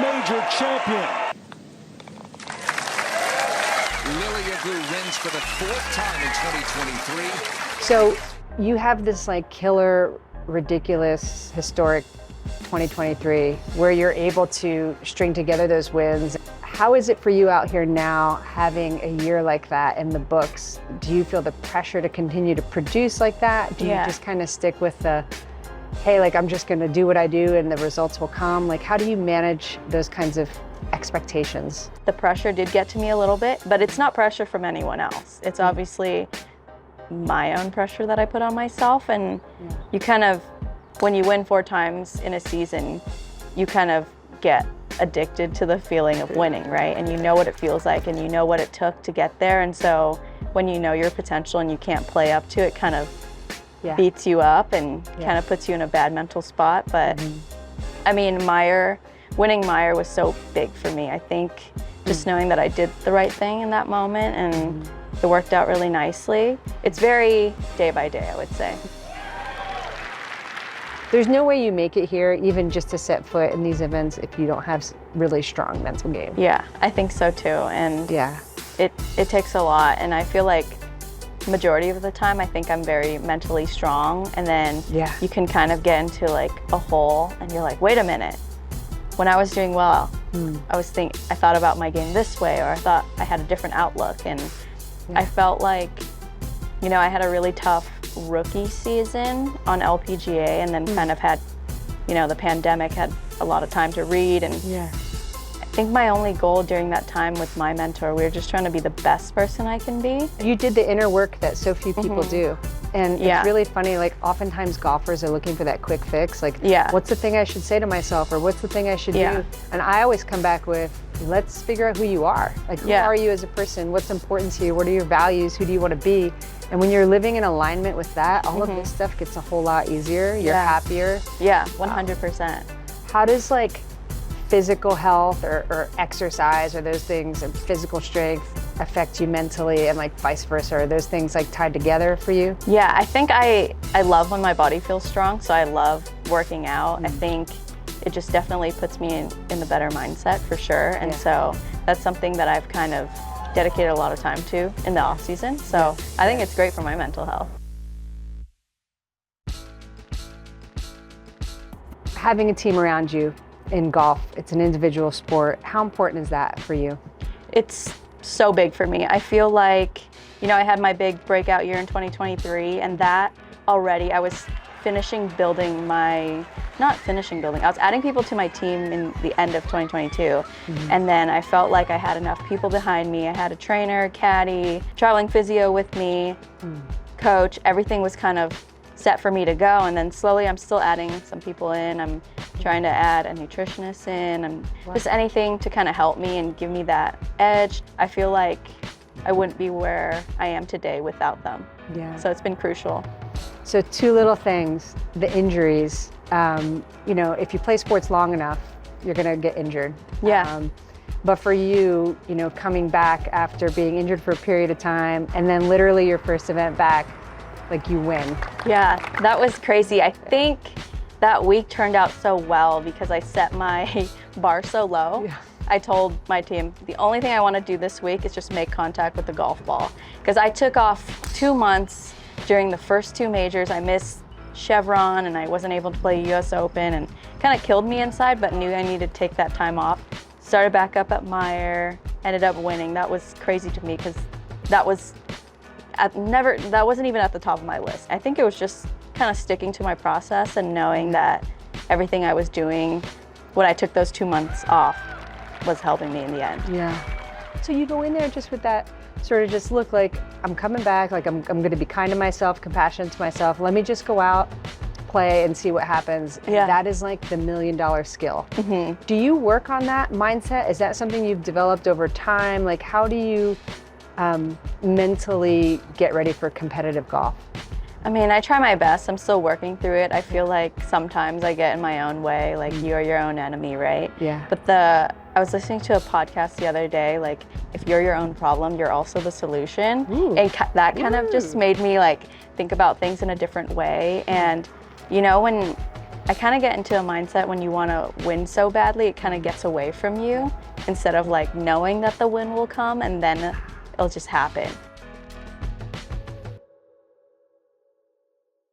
major champion. Lilia grew rings for the 4th time in 2023. So you have this like killer, ridiculous, historic 2023 where you're able to string together those wins. How is it for you out here now having a year like that in the books? Do you feel the pressure to continue to produce like that? Do you just kind of stick with the, hey, like I'm just gonna do what I do and the results will come? Like how do you manage those kinds of expectations? The pressure did get to me a little bit, but it's not pressure from anyone else. It's obviously my own pressure that I put on myself, and you kind of, when you win 4 times in a season, you kind of get addicted to the feeling of winning, right? And you know what it feels like and you know what it took to get there. And so when you know your potential and you can't play up to it, kind of beats you up and kind of puts you in a bad mental spot. But I mean, winning Meyer was so big for me. I think just knowing that I did the right thing in that moment and it worked out really nicely. It's very day by day, I would say. There's no way you make it here, even just to set foot in these events, if you don't have really strong mental game. Yeah, I think so too. And it takes a lot. And I feel like majority of the time, I think I'm very mentally strong. And then you can kind of get into like a hole and you're like, wait a minute. When I was doing well, I thought about my game this way, or I thought I had a different outlook. And I felt like, you know, I had a really tough rookie season on LPGA, and then kind of had, you know, the pandemic, had a lot of time to read. And I think my only goal during that time with my mentor, we were just trying to be the best person I can be. You did the inner work that so few people do. And it's really funny, like oftentimes golfers are looking for that quick fix, like what's the thing I should say to myself, or what's the thing I should do? And I always come back with, let's figure out who you are. Like who are you as a person? What's important to you? What are your values? Who do you want to be? And when you're living in alignment with that, all of this stuff gets a whole lot easier. You're happier. Yeah, 100%. How does like physical health or exercise or those things and physical strength affect you mentally, and like vice versa? Are those things like tied together for you? Yeah, I think I love when my body feels strong, so I love working out. I think it just definitely puts me in the better mindset for sure. And so that's something that I've kind of dedicated a lot of time to in the off season. So I think it's great for my mental health. Having a team around you in golf, it's an individual sport. How important is that for you? It's so big for me. I feel like, you know, I had my big breakout year in 2023, and that already I was I was adding people to my team in the end of 2022. And then I felt like I had enough people behind me. I had a trainer, caddy, traveling physio with me, coach. Everything was kind of set for me to go. And then slowly I'm still adding some people in. I'm trying to add a nutritionist in, and just anything to kind of help me and give me that edge. I feel like I wouldn't be where I am today without them. So it's been crucial. So 2 little things, the injuries. You know, if you play sports long enough, you're gonna get injured. But for you, you know, coming back after being injured for a period of time, and then literally your first event back, like you win. Yeah, that was crazy. I think that week turned out so well because I set my bar so low. I told my team, the only thing I want to do this week is just make contact with the golf ball. Because I took off 2 months during the first 2 majors. I missed Chevron and I wasn't able to play US Open, and kind of killed me inside, but knew I needed to take that time off. Started back up at Meyer, ended up winning. That was crazy to me because that wasn't even at the top of my list. I think it was just kind of sticking to my process and knowing that everything I was doing when I took those 2 months off was helping me in the end. So you go in there just with that sort of just look like, I'm coming back, like I'm gonna be kind to myself, compassionate to myself. Let me just go out, play, and see what happens. That is like the $1 million skill. Do you work on that mindset? Is that something you've developed over time? Like how do you mentally get ready for competitive golf? I mean, I try my best. I'm still working through it. I feel like sometimes I get in my own way, like you are your own enemy, right? But I was listening to a podcast the other day, like if you're your own problem, you're also the solution. And that kind of just made me like think about things in a different way. And you know, when I kind of get into a mindset when you want to win so badly, it kind of gets away from you instead of like knowing that the win will come and then it'll just happen.